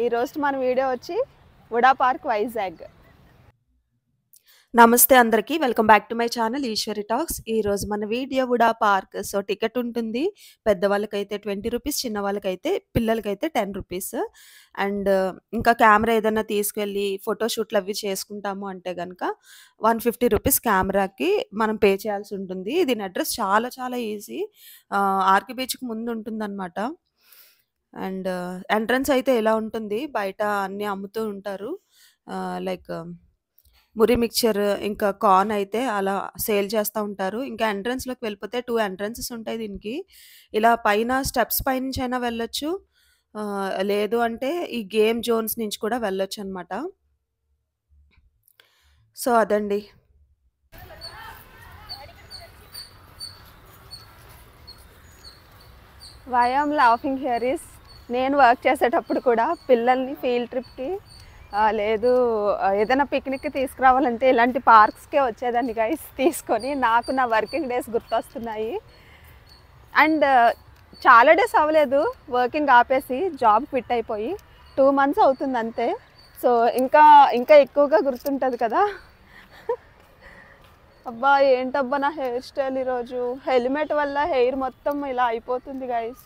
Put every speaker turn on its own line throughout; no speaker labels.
ఈరోజు మన వీడియో వచ్చి వుడా పార్క్ వైజాగ్.
నమస్తే అందరికీ, welcome back to my channel Eswari talks. ఈరోజు మన video VUDA park. So ticket ఉంటుంది, పెద్దవాళ్ళకైతే 20 రూపీస్, చిన్నవాళ్ళకైతే పిల్లలకైతే 10 రూపీస్. అండ్ ఇంకా కెమెరా ఏదైనా తీసుకెళ్ళి ఫోటోషూట్లు అవి చేసుకుంటాము అంటే కనుక 150 రూపీస్ కెమెరాకి మనం పే చేయాల్సి ఉంటుంది. దీని అడ్రస్ చాలా చాలా ఈజీ, ఆర్కే బీచ్కి ముందు ఉంటుందన్నమాట. అండ్ ఎంట్రన్స్ అయితే ఇలా ఉంటుంది, బయట అన్నీ అమ్ముతూ ఉంటారు. లైక్ మురి మిక్చర్ ఇంకా కార్న్ అయితే అలా సేల్ చేస్తూ ఉంటారు. ఇంకా ఎంట్రన్స్లోకి వెళ్ళిపోతే 2 ఎంట్రన్సెస్ ఉంటాయి దీనికి. ఇలా పైన స్టెప్స్ పైనుంచి అయినా వెళ్ళొచ్చు, లేదు అంటే ఈ గేమ్ జోన్స్ నుంచి కూడా వెళ్ళొచ్చు అనమాట. సో అదండి.
Why I'm laughing here is, నేను వర్క్ చేసేటప్పుడు కూడా పిల్లల్ని ఫీల్డ్ ట్రిప్కి లేదు ఏదైనా పిక్నిక్కి తీసుకురావాలంటే ఇలాంటి పార్క్స్కే వచ్చేదాన్ని గైస్ తీసుకొని. నాకు నా వర్కింగ్ డేస్ గుర్తొస్తున్నాయి. అండ్ చాలా డేస్ అవ్వలేదు వర్కింగ్ ఆపేసి, జాబ్ క్విట్ అయిపోయి 2 మంత్స్ అవుతుంది అంతే. సో ఇంకా ఎక్కువగా గుర్తుంటుంది కదా. అబ్బా ఏంటబ్బా నా హెయిర్ స్టైల్ ఈరోజు, హెల్మెట్ వల్ల హెయిర్ మొత్తం ఇలా అయిపోతుంది గైస్.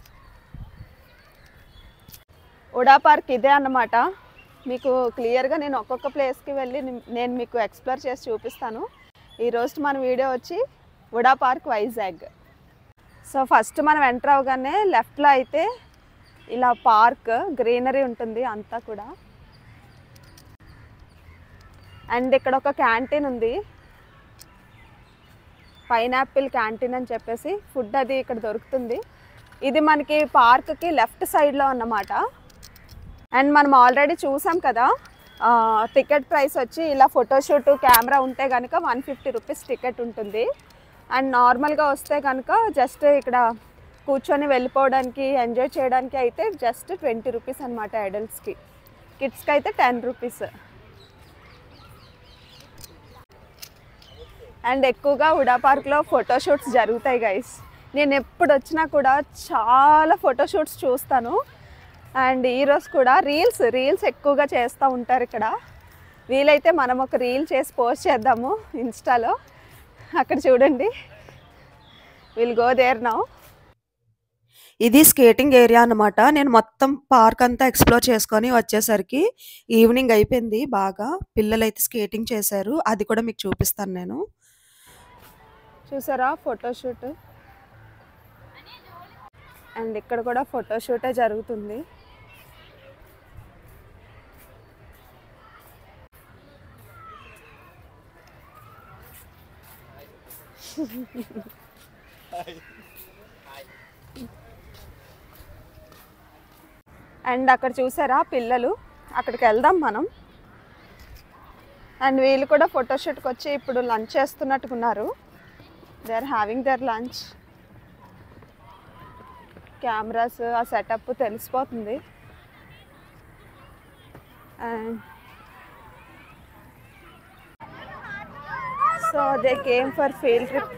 వుడా పార్క్ ఇదే అన్నమాట. మీకు క్లియర్గా నేను ఒక్కొక్క ప్లేస్కి వెళ్ళి నేను మీకు ఎక్స్ప్లోర్ చేసి చూపిస్తాను. ఈరోజు మన వీడియో వచ్చి VUDA park Vizag. So first మనం ఎంటర్ అవగానే లెఫ్ట్లో అయితే ఇలా పార్క్ గ్రీనరీ ఉంటుంది అంతా కూడా. అండ్ ఇక్కడ ఒక క్యాంటీన్ ఉంది, పైనాపిల్ క్యాంటీన్ అని చెప్పేసి ఫుడ్ అది ఇక్కడ దొరుకుతుంది. ఇది మనకి పార్క్కి లెఫ్ట్ సైడ్లో అన్నమాట. అండ్ మనం ఆల్రెడీ చూసాం కదా, టికెట్ ప్రైస్ వచ్చి ఇలా ఫోటోషూట్ కెమెరా ఉంటే కనుక 150 రూపీస్ టికెట్ ఉంటుంది. అండ్ నార్మల్గా వస్తే కనుక జస్ట్ ఇక్కడ కూర్చొని వెళ్ళిపోవడానికి ఎంజాయ్ చేయడానికి అయితే జస్ట్ 20 రూపీస్ అనమాట అడల్ట్స్కి. కిడ్స్కి అయితే 10 రూపీస్. అండ్ ఎక్కువగా వుడా పార్క్లో ఫోటోషూట్స్ జరుగుతాయి గైస్. నేను ఎప్పుడు వచ్చినా కూడా చాలా ఫోటోషూట్స్ చూస్తాను. అండ్ ఈరోజు కూడా రీల్స్ ఎక్కువగా చేస్తూ ఉంటారు ఇక్కడ. వీలైతే మనం ఒక రీల్ చేసి పోస్ట్ చేద్దాము ఇన్స్టాలో. అక్కడ చూడండి, విల్ గో దేర్ నౌ.
ఇది స్కేటింగ్ ఏరియా అనమాట. నేను మొత్తం పార్క్ అంతా ఎక్స్ప్లోర్ చేసుకొని వచ్చేసరికి ఈవినింగ్ అయిపోయింది బాగా. పిల్లలైతే స్కేటింగ్ చేశారు, అది కూడా మీకు చూపిస్తాను నేను.
చూసారా ఫోటోషూట్. అండ్ ఇక్కడ కూడా ఫోటోషూటే జరుగుతుంది. అండ్ అక్కడ చూసారా పిల్లలు, అక్కడికి వెళ్దాం మనం. అండ్ వీళ్ళు కూడా ఫోటోషూట్కి వచ్చి ఇప్పుడు లంచ్ చేస్తున్నట్టుకున్నారు. They are having their lunch. Cameras ఆ సెటప్ తెలిసిపోతుంది. And so they came for field trip.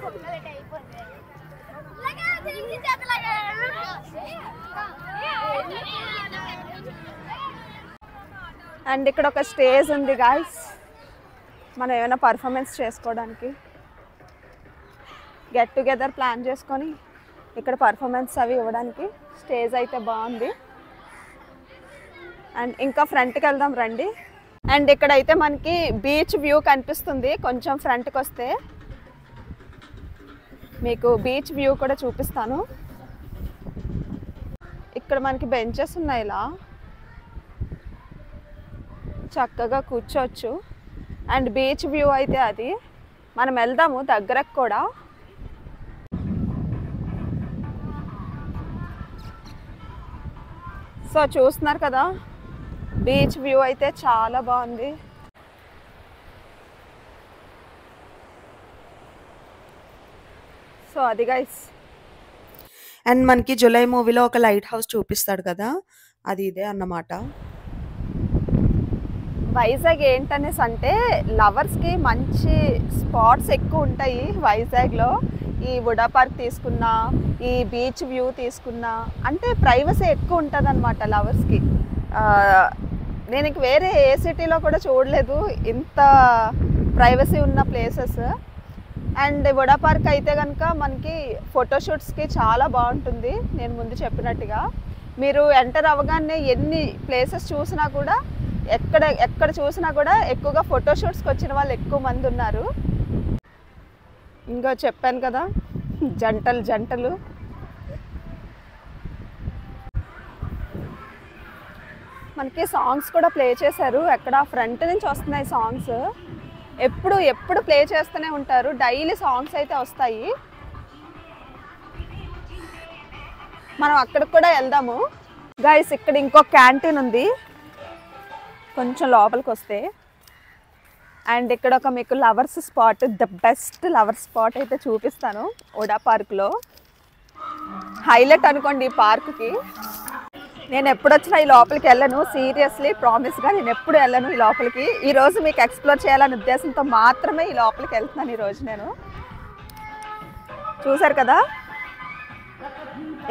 అండ్ ఇక్కడ ఒక స్టేజ్ ఉంది గాయ్స్, మనం ఏమైనా పర్ఫార్మెన్స్ చేసుకోవడానికి. గెట్ టుగెదర్ ప్లాన్ చేసుకొని ఇక్కడ పర్ఫార్మెన్స్ అవి ఇవ్వడానికి స్టేజ్ అయితే బాగుంది. అండ్ ఇంకా ఫ్రంట్కి వెళ్దాం రండి. అండ్ ఇక్కడైతే మనకి బీచ్ వ్యూ కనిపిస్తుంది. కొంచెం ఫ్రంట్కి వస్తే మీకు బీచ్ వ్యూ కూడా చూపిస్తాను. ఇక్కడ మనకి బెంచెస్ ఉన్నాయి, ఇలా చక్కగా కూర్చోవచ్చు. అండ్ బీచ్ వ్యూ అయితే అది. మనం వెళ్దాము దగ్గరకు కూడా. సో చూస్తున్నారు కదా, బీచ్ వ్యూ అయితే చాలా బాగుంది. సో అది గైస్.
అండ్ మనకి జులై మూవీలో ఒక లైట్ హౌస్ చూపిస్తాడు కదా, అది ఇదే అన్నమాట.
వైజాగ్ ఏంటనేసి అంటే లవర్స్కి మంచి స్పాట్స్ ఎక్కువ ఉంటాయి వైజాగ్లో. ఈ వుడా పార్క్ తీసుకున్నా, ఈ బీచ్ వ్యూ తీసుకున్నా అంటే ప్రైవసీ ఎక్కువ ఉంటుంది అనమాట లవర్స్కి. నేను ఇంక వేరే ఏ సిటీలో కూడా చూడలేదు ఇంత ప్రైవసీ ఉన్న ప్లేసెస్. అండ్ వుడా పార్క్ అయితే కనుక మనకి ఫోటోషూట్స్కి చాలా బాగుంటుంది. నేను ముందు చెప్పినట్టుగా మీరు ఎంటర్ అవ్వగానే ఎన్ని ప్లేసెస్ చూసినా కూడా ఎక్కడ చూసినా కూడా ఎక్కువగా ఫోటోషూట్స్కి వచ్చిన వాళ్ళు ఎక్కువ మంది ఉన్నారు. ఇంకా చెప్పాను కదా జంటలు మనకి సాంగ్స్ కూడా ప్లే చేశారు. ఎక్కడ ఫ్రంట్ నుంచి వస్తున్నాయి సాంగ్స్, ఎప్పుడు ప్లే చేస్తూనే ఉంటారు. డైలీ సాంగ్స్ అయితే వస్తాయి. మనం అక్కడికి కూడా వెళ్దాము గైస్. ఇక్కడ ఇంకో క్యాంటీన్ ఉంది కొంచెం లోపలికి వస్తే. అండ్ ఇక్కడ ఒక మీకు lovers spot, the best lovers spot అయితే చూపిస్తాను. వుడా పార్క్లో హైలైట్ అనుకోండి ఈ పార్క్కి. నేను ఎప్పుడు వచ్చినా ఈ లోపలికి వెళ్ళను, సీరియస్లీ ప్రామిస్గా నేను ఎప్పుడు వెళ్ళను ఈ లోపలికి. ఈరోజు మీకు ఎక్స్ప్లోర్ చేయాలనే ఉద్దేశంతో మాత్రమే ఈ లోపలికి వెళ్తున్నాను ఈరోజు. నేను చూసారు కదా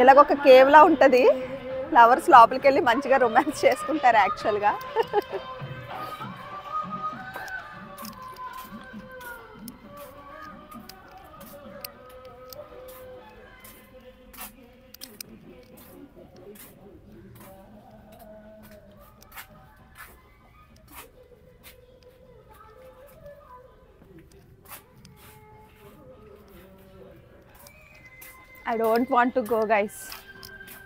ఇలాగొక కేవ్లా ఉంటుంది. ఫ్లవర్స్ లోపలికి వెళ్ళి మంచిగా రొమాన్స్ చేసుకుంటారు యాక్చువల్గా. I don't want to go guys,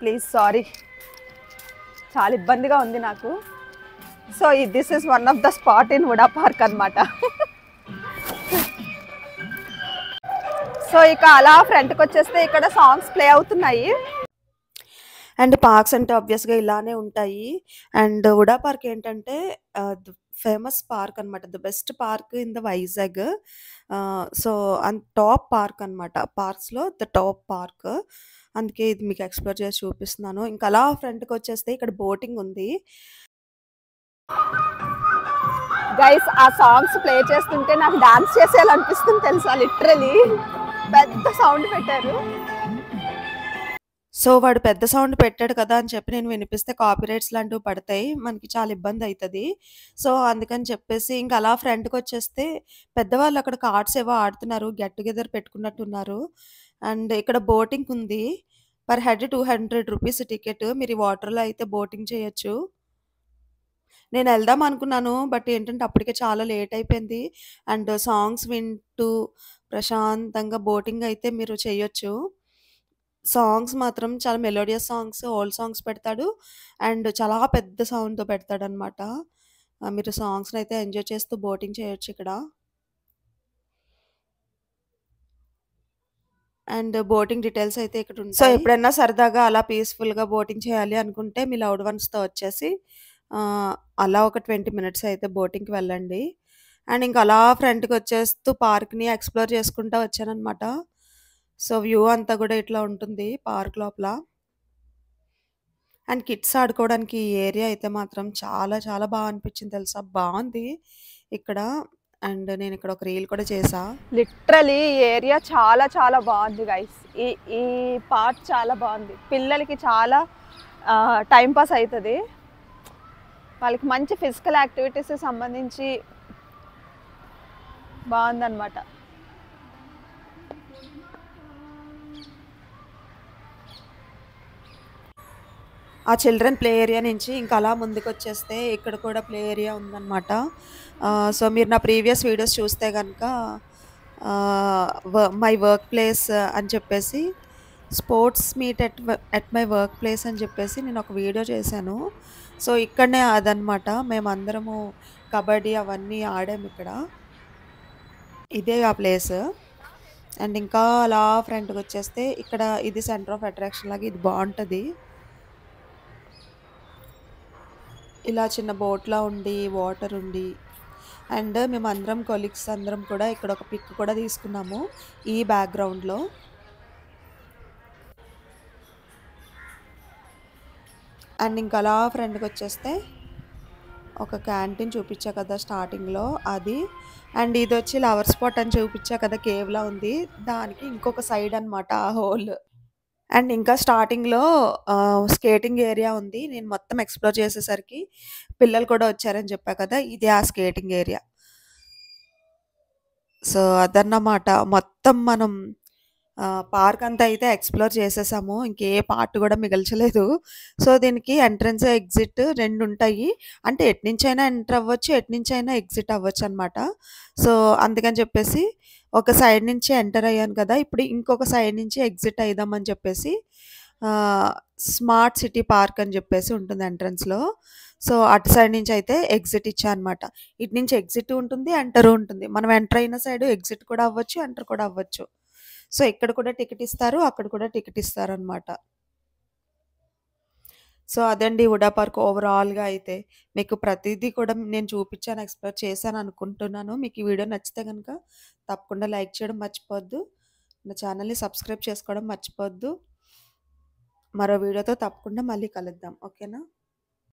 please sorry. చాలా ఇబ్బందిగా ఉంది నాకు. So this is one of the spot in VUDA park అనమాట. సో ఇక అలా ఫ్రంట్కి వచ్చేస్తే ఇక్కడ సాంగ్స్ ప్లే అవుతున్నాయి.
అండ్ పార్క్స్ అంటే ఆబ్వియస్గా ఇలానే ఉంటాయి. అండ్ వుడా పార్క్ ఏంటంటే ఫేమస్ పార్క్ అనమాట, the best park in the Vizag. So top park అనమాట, పార్క్స్లో ద టాప్ పార్క్. అందుకే ఇది మీకు ఎక్స్ప్లోర్ చేసి చూపిస్తున్నాను. ఇంకా అలా ఫ్రంట్కి వచ్చేస్తే ఇక్కడ బోటింగ్ ఉంది
గైస్. ఆ సాంగ్స్ ప్లే చేస్తుంటే నాకు డాన్స్ చేసేయాలనిపిస్తుంది తెలుసా, లిటరలీ. పెద్ద సౌండ్ పెట్టారు.
సో వాడు పెద్ద సౌండ్ పెట్టాడు కదా అని చెప్పి నేను వినిపిస్తే కాపీరైట్స్ లాంటివి పడతాయి, మనకి చాలా ఇబ్బంది అవుతుంది. సో అందుకని చెప్పేసి ఇంకా అలా ఫ్రంట్కి వచ్చేస్తే పెద్దవాళ్ళు అక్కడ కార్డ్స్ ఏవో ఆడుతున్నారు, గెట్ టుగెదర్ పెట్టుకున్నట్టున్నారు. అండ్ ఇక్కడ బోటింగ్ ఉంది, పర్ హెడ్ 200 రూపీస్ టికెట్. మీరు వాటర్లో అయితే బోటింగ్ చేయొచ్చు. నేను వెళ్దాం అనుకున్నాను, బట్ ఏంటంటే అప్పటికే చాలా లేట్ అయిపోయింది. అండ్ సాంగ్స్ వింటూ ప్రశాంతంగా బోటింగ్ అయితే మీరు చేయొచ్చు. సాంగ్స్ మాత్రం చాలా మెలోడియస్ సాంగ్స్, ఓల్డ్ సాంగ్స్ పెడతాడు. అండ్ చాలా పెద్ద సౌండ్తో పెడతాడనమాట. మీరు సాంగ్స్ని అయితే ఎంజాయ్ చేస్తూ బోటింగ్ చేయొచ్చు ఇక్కడ. అండ్ బోటింగ్ డీటెయిల్స్ అయితే ఇక్కడ ఉంటాయి. సో ఎప్పుడైనా సరదాగా అలా పీస్ఫుల్గా బోటింగ్ చేయాలి అనుకుంటే మీ లవ్డ్ వన్స్తో వచ్చేసి అలా ఒక 20 మినిట్స్ అయితే బోటింగ్కి వెళ్ళండి. అండ్ ఇంకా అలా ఫ్రంట్కి వచ్చేస్తూ పార్క్ని ఎక్స్ప్లోర్ చేసుకుంటూ వచ్చానమాట. సో వ్యూ అంతా కూడా ఇట్లా ఉంటుంది పార్క్ లోపల. అండ్ కిడ్స్ ఆడుకోవడానికి ఈ ఏరియా అయితే మాత్రం చాలా చాలా బాగా అనిపించింది తెలుసా, బాగుంది ఇక్కడ. అండ్ నేను ఇక్కడ ఒక రీల్ కూడా చేసా.
లిటరలీ ఈ ఏరియా చాలా చాలా బాగుంది గైస్. ఈ పార్ట్ చాలా బాగుంది. పిల్లలకి చాలా టైంపాస్ అవుతుంది. వాళ్ళకి మంచి ఫిజికల్ యాక్టివిటీస్ సంబంధించి బాగుందన్నమాట.
ఆ చిల్డ్రన్ ప్లే ఏరియా నుంచి ఇంకా అలా ముందుకు వచ్చేస్తే ఇక్కడ కూడా ప్లే ఏరియా ఉందన్నమాట. సో మీరు నా ప్రీవియస్ వీడియోస్ చూస్తే కనుక మై వర్క్ ప్లేస్ అని చెప్పేసి, sports meet at my work place అని చెప్పేసి నేను ఒక వీడియో చేశాను. సో ఇక్కడనే అదనమాట, మేమందరము కబడ్డీ అవన్నీ ఆడాము ఇక్కడ. ఇదే ఆ ప్లేస్. అండ్ ఇంకా అలా ఫ్రంట్కి వచ్చేస్తే ఇక్కడ ఇది సెంటర్ ఆఫ్ అట్రాక్షన్ లాగా, ఇది బాగుంటుంది. ఇలా చిన్న బోట్లా ఉండి వాటర్ ఉండి. అండ్ మేము అందరం కొలీగ్స్ అందరం కూడా ఇక్కడ ఒక పిక్ కూడా తీసుకున్నాము ఈ బ్యాక్గ్రౌండ్లో. అండ్ ఇంకా అలా ఫ్రంట్కి వచ్చేస్తే ఒక క్యాంటీన్ చూపించా కదా స్టార్టింగ్లో, అది. అండ్ ఇది వచ్చి లవర్ స్పాట్ అని చూపించా కదా, కేవ్లా ఉంది, దానికి ఇంకొక సైడ్ అనమాట ఆ హోల్. అండ్ ఇంకా స్టార్టింగ్‌లో స్కేటింగ్ ఏరియా ఉంది. నేను మొత్తం ఎక్స్‌ప్లోర్ చేసేసరికి పిల్లలు కూడా వచ్చారని చెప్పా కదా! ఇదే ఆ స్కేటింగ్ ఏరియా. సో, అదన్నమాట. మొత్తం మనం పార్క్ అంతా అయితే ఎక్స్‌ప్లోర్ చేసేసాము. ఇంకే పార్ట్ కూడా మిగల్చలేదు. సో, దీనికి ఎంట్రన్స్, ఎగ్జిట్ 2 ఉంటాయి. అంటే ఎటునుంచైనా ఎంటర్ అవ్వచ్చు, ఎటునుంచైనా ఎగ్జిట్ అవ్వచ్చనమాట. సో, అందుకని చెప్పేసి ఒక సైడ్ నుంచి ఎంటర్ అయ్యాను కదా! ఇప్పుడు ఇంకొక సైడ్ నుంచి ఎగ్జిట్ అయిదామని చెప్పేసి ఆహ్, స్మార్ట్ సిటీ పార్క్ అని చెప్పేసి ఉంటుంది ఎంట్రన్స్‌లో. సో, అటు సైడ్ నుంచి అయితే ఎగ్జిట్ ఇచ్చా అనమాట. ఇటు నుంచి ఎగ్జిట్ ఉంటుంది, ఎంటర్ ఉంటుంది. మనం ఎంటర్ అయిన సైడ్ ఎగ్జిట్ కూడా అవ్వచ్చు, ఎంటర్ కూడా అవ్వచ్చు. సో, ఇక్కడ కూడా టికెట్ ఇస్తారు, అక్కడ కూడా టికెట్ ఇస్తారనమాట. సో, అదండి వుడా పార్క్ ఓవరాల్‌గా అయితే. మీకు ప్రతీదీ కూడా నేను చూపిచ్చాను, ఎక్స్‌ప్లోర్ చేశాను అనుకుంటున్నాను. మీకు ఈ వీడియో నచ్చితే గనుక తప్పకుండా లైక్ చేయడం మర్చిపోవద్దు. నా ఛానల్‌ని సబ్స్క్రైబ్ చేసుకోవడం మర్చిపోవద్దు. మరో వీడియోతో తప్పకుండా మళ్ళీ కలుద్దాం. ఓకేనా?